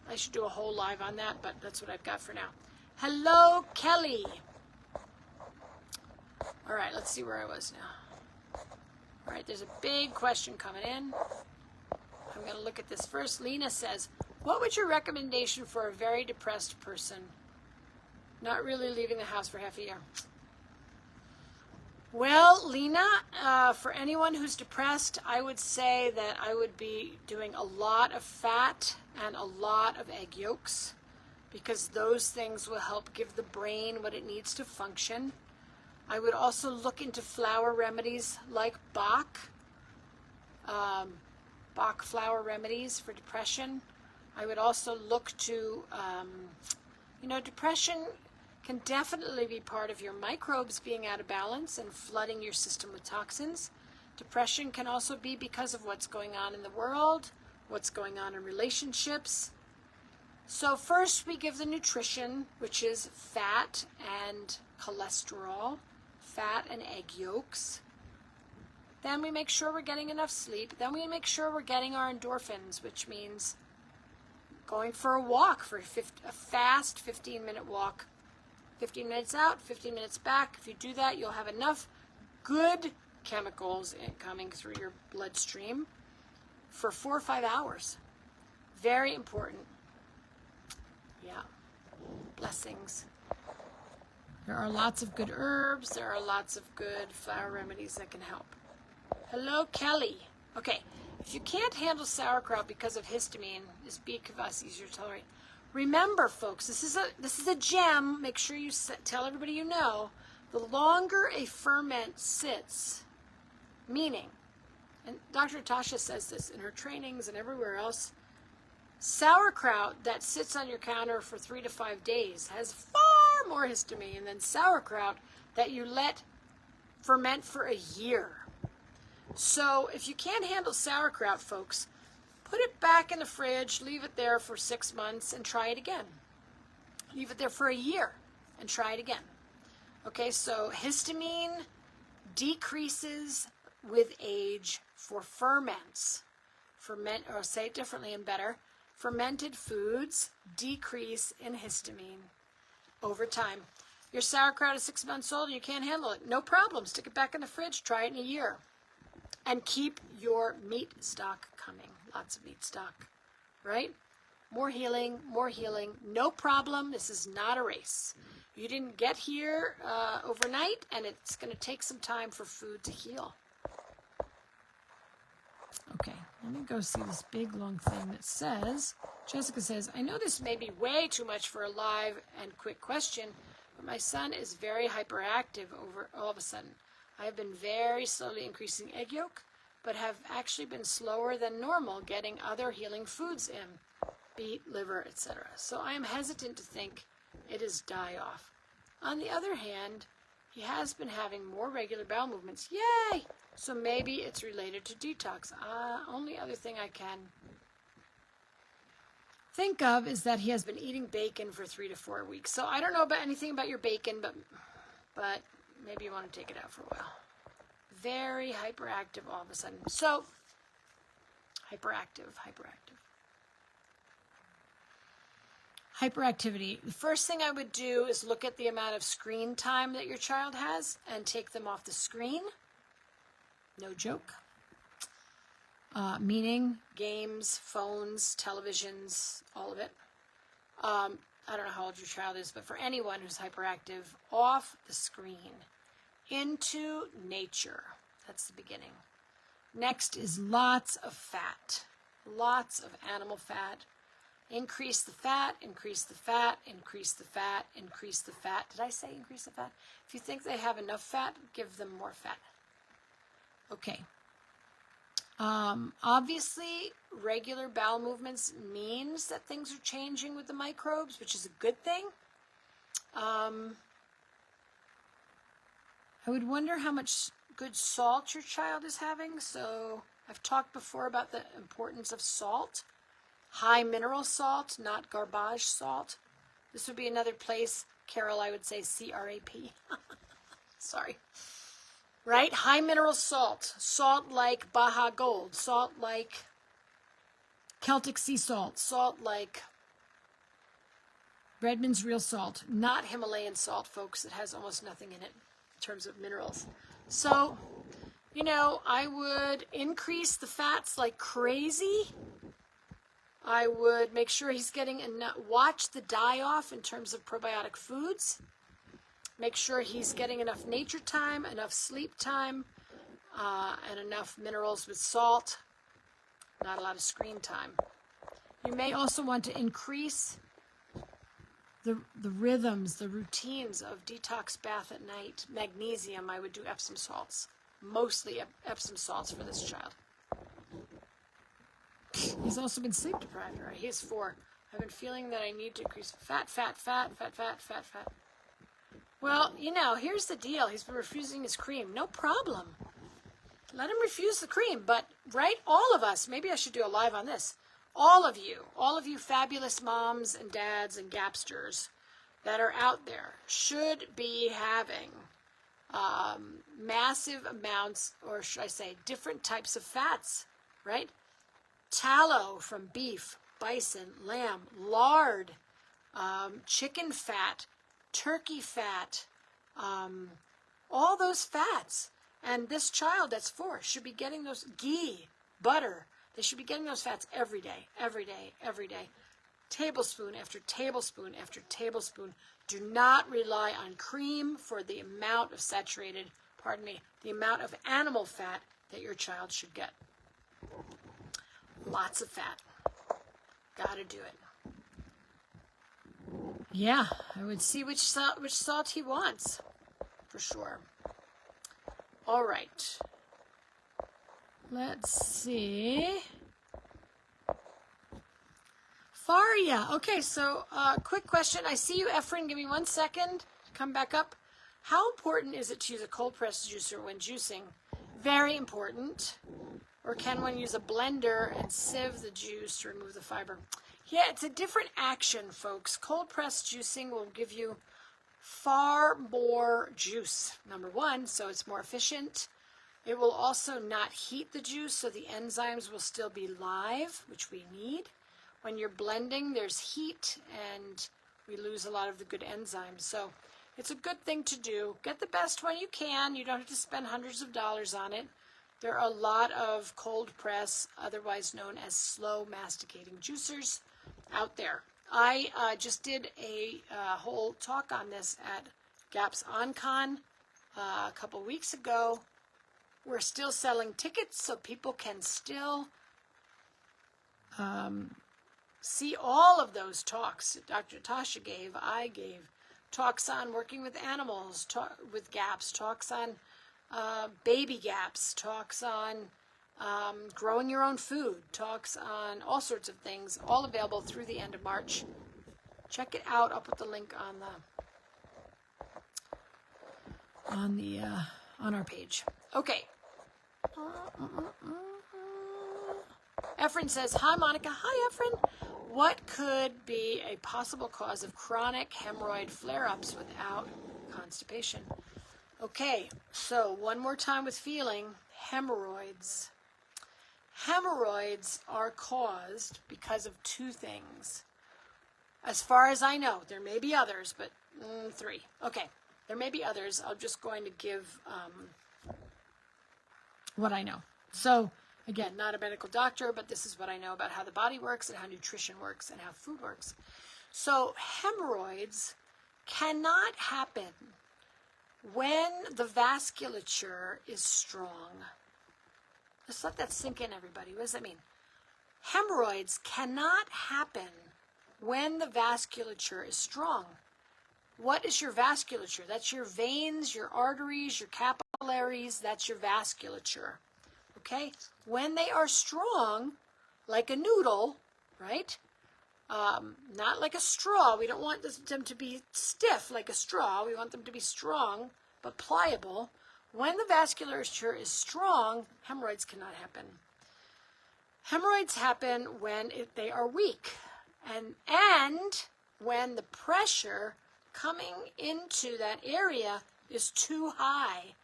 I should do a whole live on that, but that's what I've got for now. Hello, Kelly. All right, let's see where I was now. All right, there's a big question coming in. I'm going to look at this first. Lena says, what would your recommendation for a very depressed person not really leaving the house for half a year? Well, Lena, for anyone who's depressed, I would say that I would be doing a lot of fat and a lot of egg yolks because those things will help give the brain what it needs to function. I would also look into flower remedies like Bach flower remedies for depression. I would also look to, depression can definitely be part of your microbes being out of balance and flooding your system with toxins. Depression can also be because of what's going on in the world, what's going on in relationships. So first we give the nutrition, which is fat and cholesterol, fat and egg yolks. Then we make sure we're getting enough sleep. Then we make sure we're getting our endorphins, which means going for a walk, for a fast 15-minute walk. 15 minutes out, 15 minutes back. If you do that, you'll have enough good chemicals coming through your bloodstream for 4 or 5 hours. Very important. Yeah. Blessings. There are lots of good herbs. There are lots of good flower remedies that can help. Hello, Kelly. Okay. If you can't handle sauerkraut because of histamine, this B. kvass easier to tolerate. Remember, folks, this is a gem. Make sure you tell everybody you know. The longer a ferment sits, meaning, and Dr. Natasha says this in her trainings and everywhere else, sauerkraut that sits on your counter for 3 to 5 days has far more histamine than sauerkraut that you let ferment for a year. So if you can't handle sauerkraut, folks, put it back in the fridge, leave it there for 6 months, and try it again. Leave it there for a year and try it again. Okay, so histamine decreases with age for ferments. Or say it differently and better. Fermented foods decrease in histamine over time. Your sauerkraut is 6 months old and you can't handle it. No problem. Stick it back in the fridge. Try it in a year. And keep your meat stock coming. Lots of meat stock, right? More healing, more healing. No problem. This is not a race. You didn't get here overnight, and it's going to take some time for food to heal. Okay, let me go see this big long thing that says, Jessica says, I know this may be way too much for a live and quick question, but my son is very hyperactive over all of a sudden. I have been very slowly increasing egg yolk, but have actually been slower than normal getting other healing foods in, beet, liver, etc. So I am hesitant to think it is die-off. On the other hand, he has been having more regular bowel movements. Yay! So maybe it's related to detox. Only other thing I can think of is that he has been eating bacon for 3 to 4 weeks. So I don't know about anything about your bacon, but maybe you want to take it out for a while. Very hyperactive all of a sudden. So, hyperactive. Hyperactivity. The first thing I would do is look at the amount of screen time that your child has and take them off the screen. No joke. Meaning games, phones, televisions, all of it. I don't know how old your child is, but for anyone who's hyperactive, off the screen. Into nature. That's the beginning. Next is lots of fat. Lots of animal fat. Increase the fat, increase the fat, increase the fat, increase the fat. Did I say increase the fat? If you think they have enough fat, give them more fat. Okay. Obviously, regular bowel movements means that things are changing with the microbes, which is a good thing. I would wonder how much good salt your child is having. So I've talked before about the importance of salt. High mineral salt, not garbage salt. This would be another place, Carol, I would say C-R-A-P. Sorry. Right? High mineral salt. Salt like Baja Gold. Salt like Celtic sea salt. Salt like Redmond's real salt. Not Himalayan salt, folks. It has almost nothing in it in terms of minerals. So, I would increase the fats like crazy. I would make sure he's getting enough, watch the die-off in terms of probiotic foods. Make sure he's getting enough nature time, enough sleep time, and enough minerals with salt. Not a lot of screen time. You may also want to increase the rhythms, the routines of detox bath at night. Magnesium, I would do Epsom salts. Mostly Epsom salts for this child. He's also been sleep deprived, right? He is 4. I've been feeling that I need to increase fat. Well, here's the deal. He's been refusing his cream. No problem. Let him refuse the cream. But, right, all of us, maybe I should do a live on this. All of you fabulous moms and dads and gapsters that are out there should be having massive amounts, or should I say different types of fats, right? Tallow from beef, bison, lamb, lard, chicken fat, turkey fat, all those fats. And this child that's 4 should be getting those ghee, butter. They should be getting those fats every day, every day, every day. Tablespoon after tablespoon after tablespoon. Do not rely on cream for the amount of the amount of animal fat that your child should get. Lots of fat. Gotta do it. Yeah, I would see which salt he wants, for sure. All right. Let's see. Faria. Okay, so quick question. I see you, Efren. Give me 1 second. Come back up. How important is it to use a cold-pressed juicer when juicing? Very important. Or can one use a blender and sieve the juice to remove the fiber? Yeah, it's a different action, folks. Cold-pressed juicing will give you far more juice, number one, so it's more efficient. It will also not heat the juice, so the enzymes will still be live, which we need. When you're blending, there's heat, and we lose a lot of the good enzymes. So it's a good thing to do. Get the best one you can. You don't have to spend hundreds of dollars on it. There are a lot of cold press, otherwise known as slow masticating juicers, out there. I just did a whole talk on this at GAPS OnCon a couple weeks ago. We're still selling tickets, so people can still see all of those talks Dr. Natasha gave, I gave, talks on working with animals, with GAPS, talks on baby GAPS, talks on growing your own food, talks on all sorts of things, all available through the end of March. Check it out. I'll put the link on our page. Okay. Efren says, hi, Monica. Hi, Efren. What could be a possible cause of chronic hemorrhoid flare-ups without constipation? Okay, so one more time with feeling, hemorrhoids. Hemorrhoids are caused because of 2 things. As far as I know, there may be others, but 3. Okay, there may be others. I'm just going to give what I know. So, again, not a medical doctor, but this is what I know about how the body works and how nutrition works and how food works. So, hemorrhoids cannot happen when the vasculature is strong. Just let that sink in, everybody. What does that mean? Hemorrhoids cannot happen when the vasculature is strong. What is your vasculature? That's your veins, your arteries, your capillaries. That's your vasculature. Okay? When they are strong, like a noodle, right? Not like a straw. We don't want them to be stiff like a straw. We want them to be strong but pliable. When the vasculature is strong, hemorrhoids cannot happen. Hemorrhoids happen when they are weak and when the pressure coming into that area is too high.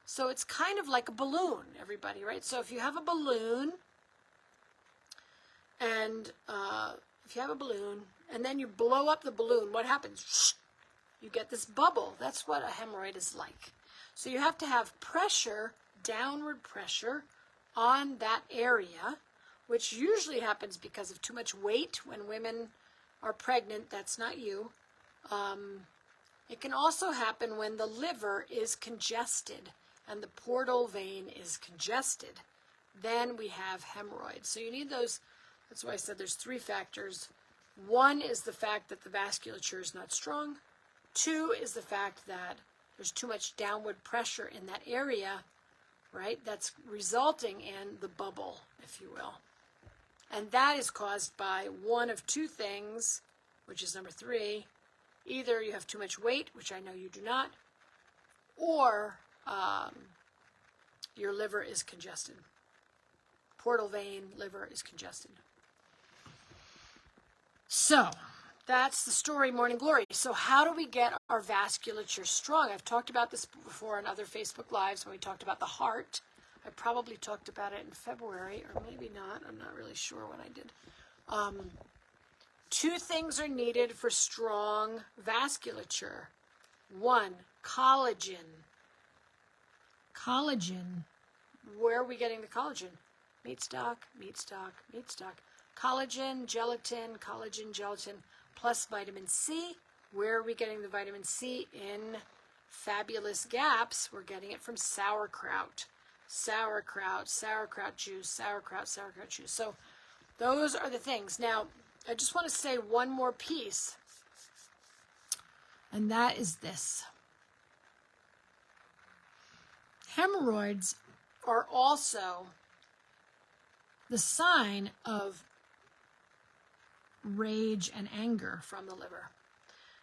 So it's kind of like a balloon, everybody, right? So if you have a balloon and then you blow up the balloon, what happens? You get this bubble. That's what a hemorrhoid is like. So you have to have pressure, downward pressure, on that area, which usually happens because of too much weight when women are pregnant. That's not you. It can also happen when the liver is congested and the portal vein is congested. Then we have hemorrhoids. So you need those. That's why I said there's 3 factors. 1 is the fact that the vasculature is not strong. 2 is the fact that there's too much downward pressure in that area, right? That's resulting in the bubble, if you will. And that is caused by one of 2 things, which is number 3. Either you have too much weight, which I know you do not, or your liver is congested. Portal vein, liver is congested. So, that's the story, Morning Glory. So how do we get our vasculature strong? I've talked about this before on other Facebook Lives when we talked about the heart. I probably talked about it in February, or maybe not. I'm not really sure when I did. Two things are needed for strong vasculature. One, collagen. Collagen. Where are we getting the collagen? Meat stock, meat stock, meat stock. Collagen, gelatin, plus vitamin C. Where are we getting the vitamin C? In fabulous gaps. We're getting it from sauerkraut. Sauerkraut juice, sauerkraut juice. So those are the things. Now, I just want to say one more piece, and that is this. Hemorrhoids are also the sign of rage and anger from the liver.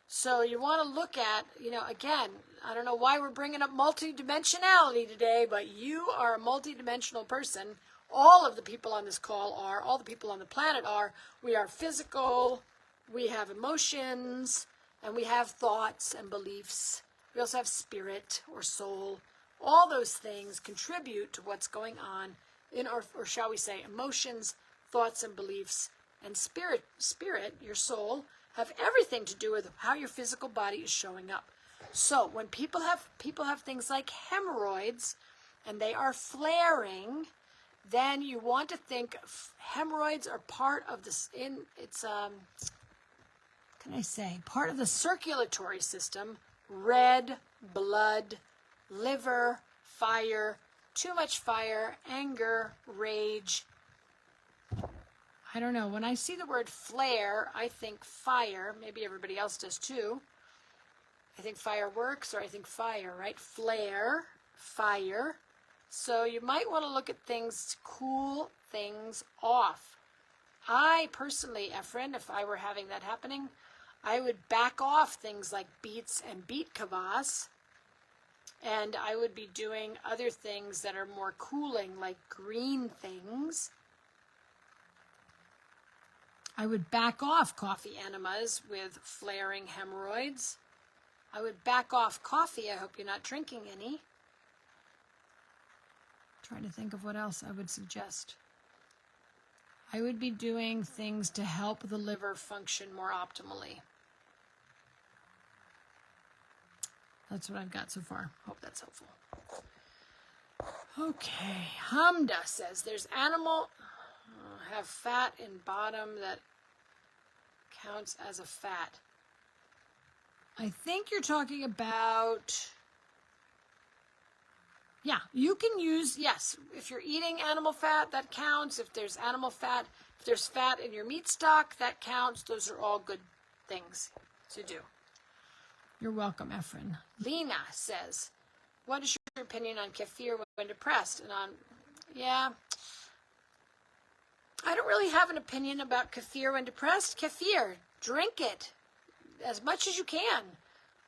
So you want to look at, again, I don't know why we're bringing up multidimensionality today, but you are a multidimensional person. All of the people on this call are, all the people on the planet are. We are physical, we have emotions, and we have thoughts and beliefs. We also have spirit or soul. All those things contribute to what's going on in our, or shall we say, emotions, thoughts, and beliefs. And spirit, your soul, have everything to do with how your physical body is showing up. So when people have things like hemorrhoids and they are flaring, then you want to think hemorrhoids are part of this, part of the circulatory system. Red blood, liver, fire, too much fire, anger, rage. I don't know. When I see the word flare, I think fire. Maybe everybody else does too. I think fireworks, or I think fire, right? Flare, fire. So you might want to look at things to cool things off. I personally, Efren, if I were having that happening, I would back off things like beets and beet kvass, and I would be doing other things that are more cooling, like green things. I would back off coffee enemas with flaring hemorrhoids. I would back off coffee. I hope you're not drinking any. Trying to think of what else I would suggest. I would be doing things to help the liver function more optimally. That's what I've got so far. Hope that's helpful. Okay. Hamda says there's animal have fat in bottom that counts as a fat. I think you're talking about, yeah, you can use, yes, if you're eating animal fat, that counts. If there's animal fat, if there's fat in your meat stock, that counts. Those are all good things to do. You're welcome, Efren. Lena says, what is your opinion on kefir when depressed? And I don't really have an opinion about kefir when depressed. Kefir, drink it as much as you can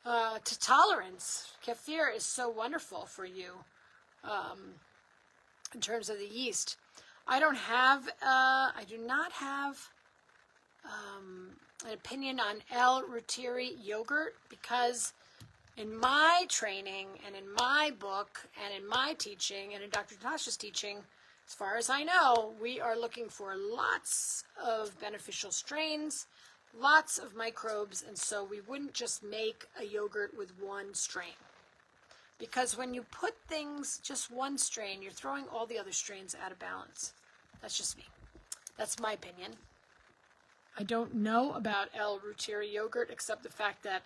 to tolerance. Kefir is so wonderful for you in terms of the yeast. I do not have an opinion on El Rutiri yogurt because in my training and in my book and in my teaching and in Dr. Natasha's teaching, as far as I know, we are looking for lots of beneficial strains, lots of microbes, and so we wouldn't just make a yogurt with one strain. Because when you put things just one strain, you're throwing all the other strains out of balance. That's just me. That's my opinion. I don't know about El Rutiri yogurt except the fact that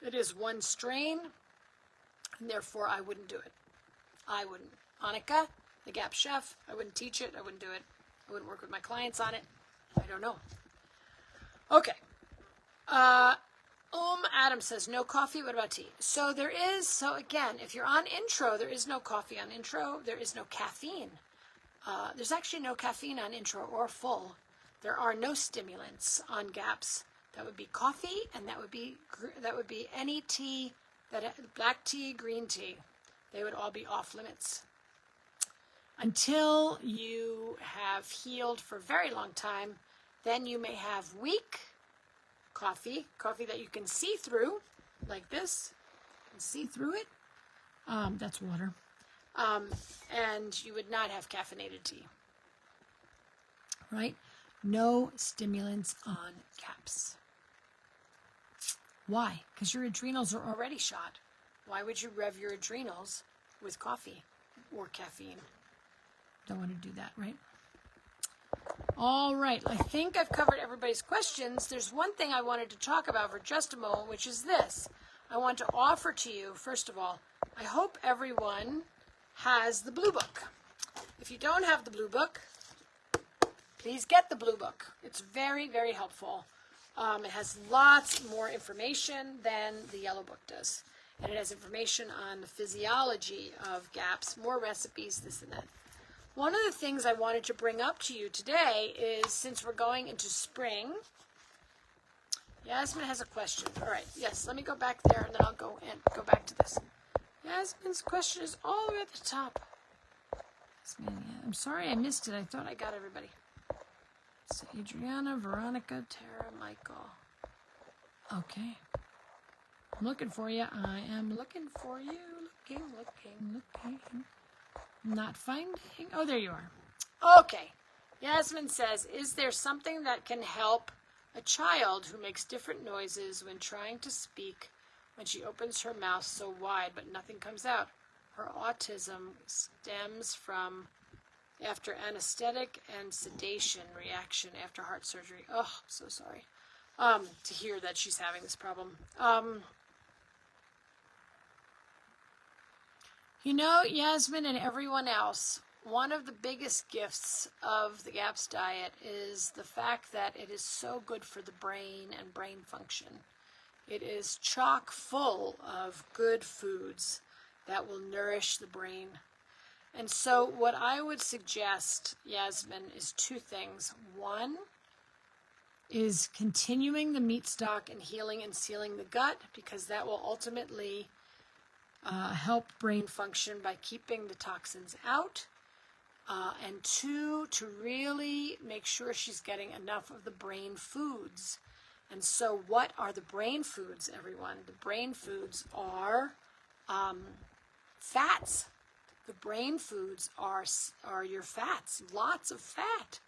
it is one strain, and therefore I wouldn't do it. I wouldn't. Annika, the Gap chef, I wouldn't teach it. I wouldn't do it. I wouldn't work with my clients on it. I don't know. Okay. Adam says, no coffee. What about tea? So again, if you're on intro, there is no coffee on intro. There is no caffeine. There's actually no caffeine on intro or full. There are no stimulants on GAPS. That would be coffee, and that would be any tea, black tea, green tea. They would all be off limits. Until you have healed for a very long time, then you may have weak coffee that you can see through, like this. You can see through it. That's water. And you would not have caffeinated tea. Right? No stimulants on GAPS. Why? Because your adrenals are already shot. Why would you rev your adrenals with coffee or caffeine? Don't want to do that, right? All right, I think I've covered everybody's questions. There's one thing I wanted to talk about for just a moment, which is this. I want to offer to you, first of all, I hope everyone has the Blue Book. If you don't have the Blue Book, please get the Blue Book. It's very, very helpful. It has lots more information than the Yellow Book does. And it has information on the physiology of GAPS, more recipes, this and that. One of the things I wanted to bring up to you today is, since we're going into spring, Yasmin has a question. All right, yes, let me go back there, and then I'll go back to this. Yasmin's question is all the way at the top. Yasmin, yeah, I'm sorry I missed it. I thought I got everybody. So Adriana, Veronica, Tara, Michael. Okay. I'm looking for you. I am looking for you. Looking. Not finding. Oh, there you are. Okay. Yasmin says, is there something that can help a child who makes different noises when trying to speak when she opens her mouth so wide but nothing comes out? Her autism stems from after anesthetic and sedation reaction after heart surgery. Oh, I'm so sorry to hear that she's having this problem. You know, Yasmin and everyone else, one of the biggest gifts of the GAPS diet is the fact that it is so good for the brain and brain function. It is chock full of good foods that will nourish the brain. And so what I would suggest, Yasmin, is two things. One is continuing the meat stock and healing and sealing the gut, because that will ultimately help brain function by keeping the toxins out. And two, to really make sure she's getting enough of the brain foods. And so what are the brain foods, everyone? The brain foods are fats. The brain foods are your fats, lots of fat.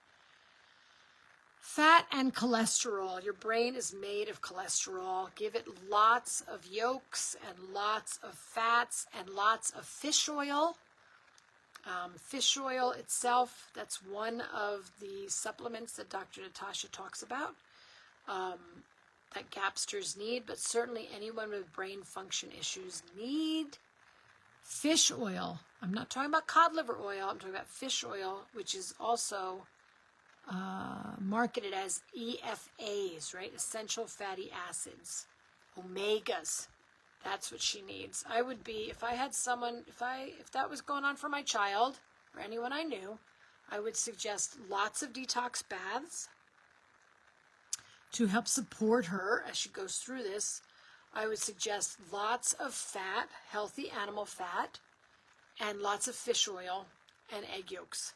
Fat and cholesterol. Your brain is made of cholesterol. Give it lots of yolks and lots of fats and lots of fish oil. Fish oil itself, that's one of the supplements that Dr. Natasha talks about that GAPsters need, but certainly anyone with brain function issues need fish oil. I'm not talking about cod liver oil. I'm talking about fish oil, which is also marketed as EFAs, right? Essential fatty acids, omegas. That's what she needs. I would be, if I had someone, if that was going on for my child or anyone I knew, I would suggest lots of detox baths to help support her as she goes through this. I would suggest lots of fat, healthy animal fat, and lots of fish oil and egg yolks.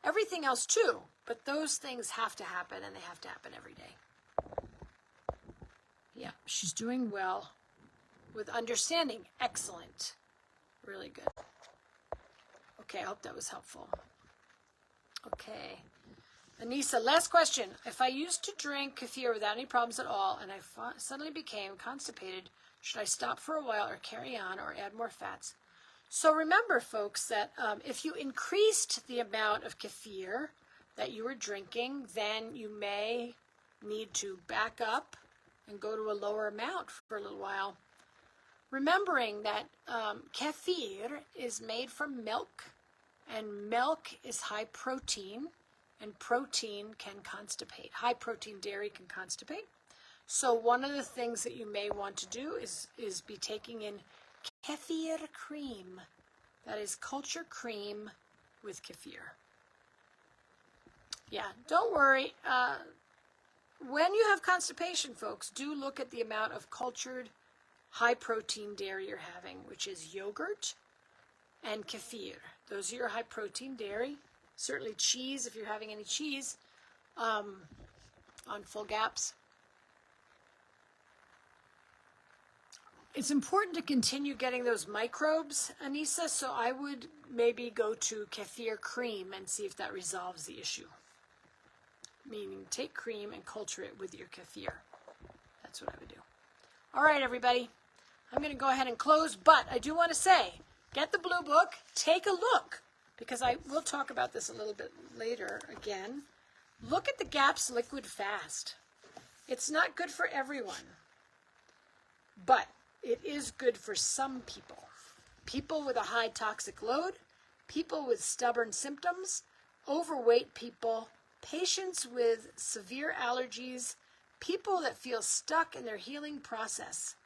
Everything else too, but those things have to happen, and they have to happen every day. Yeah, she's doing well with understanding. Excellent. Really good. Okay, I hope that was helpful. Okay. Anissa, last question. If I used to drink kefir without any problems at all, and I suddenly became constipated, should I stop for a while or carry on or add more fats? So remember, folks, that if you increased the amount of kefir that you were drinking, then you may need to back up and go to a lower amount for a little while. Remembering that kefir is made from milk, and milk is high protein, and protein can constipate. High protein dairy can constipate. So one of the things that you may want to do is be taking in kefir cream. That is culture cream with kefir. Yeah, don't worry. When you have constipation, folks, do look at the amount of cultured high-protein dairy you're having, which is yogurt and kefir. Those are your high-protein dairy. Certainly cheese, if you're having any cheese on full GAPS. It's important to continue getting those microbes, Anissa, so I would maybe go to kefir cream and see if that resolves the issue. meaning take cream and culture it with your kefir. That's what I would do. All right, everybody. I'm going to go ahead and close, but I do want to say, get the blue book, take a look, because I will talk about this a little bit later again. Look at the GAPS liquid fast. It's not good for everyone, but it is good for some people. People with a high toxic load, people with stubborn symptoms, overweight people, patients with severe allergies, people that feel stuck in their healing process,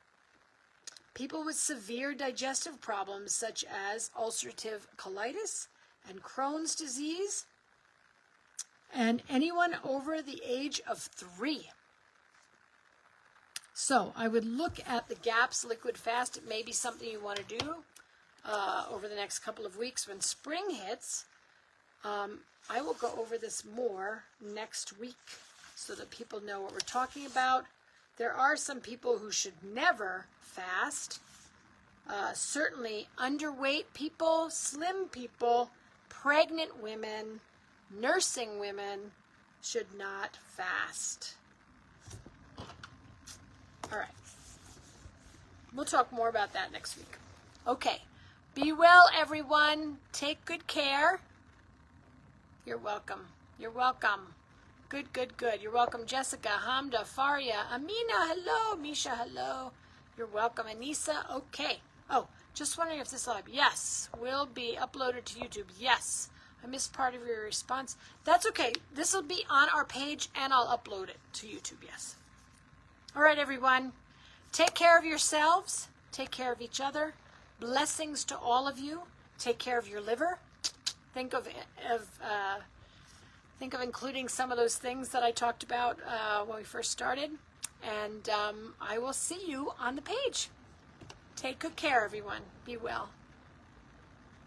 people with severe digestive problems such as ulcerative colitis and Crohn's disease, and anyone over the age of 3. So I would look at the GAPS liquid fast. It may be something you want to do over the next couple of weeks when spring hits. I will go over this more next week so that people know what we're talking about. There are some people who should never fast. Certainly underweight people, slim people, pregnant women, nursing women should not fast. All right. We'll talk more about that next week. Okay. Be well, everyone. Take good care. You're welcome. You're welcome. Good, good, good. You're welcome, Jessica, Hamda, Faria, Amina, hello. Misha, hello. You're welcome, Anissa. Okay. Oh, just wondering if this live, yes, will be uploaded to YouTube. Yes. I missed part of your response. That's okay. This will be on our page, and I'll upload it to YouTube, yes. All right, everyone. Take care of yourselves. Take care of each other. Blessings to all of you. Take care of your liver. Think of including some of those things that I talked about when we first started. And I will see you on the page. Take good care, everyone. Be well.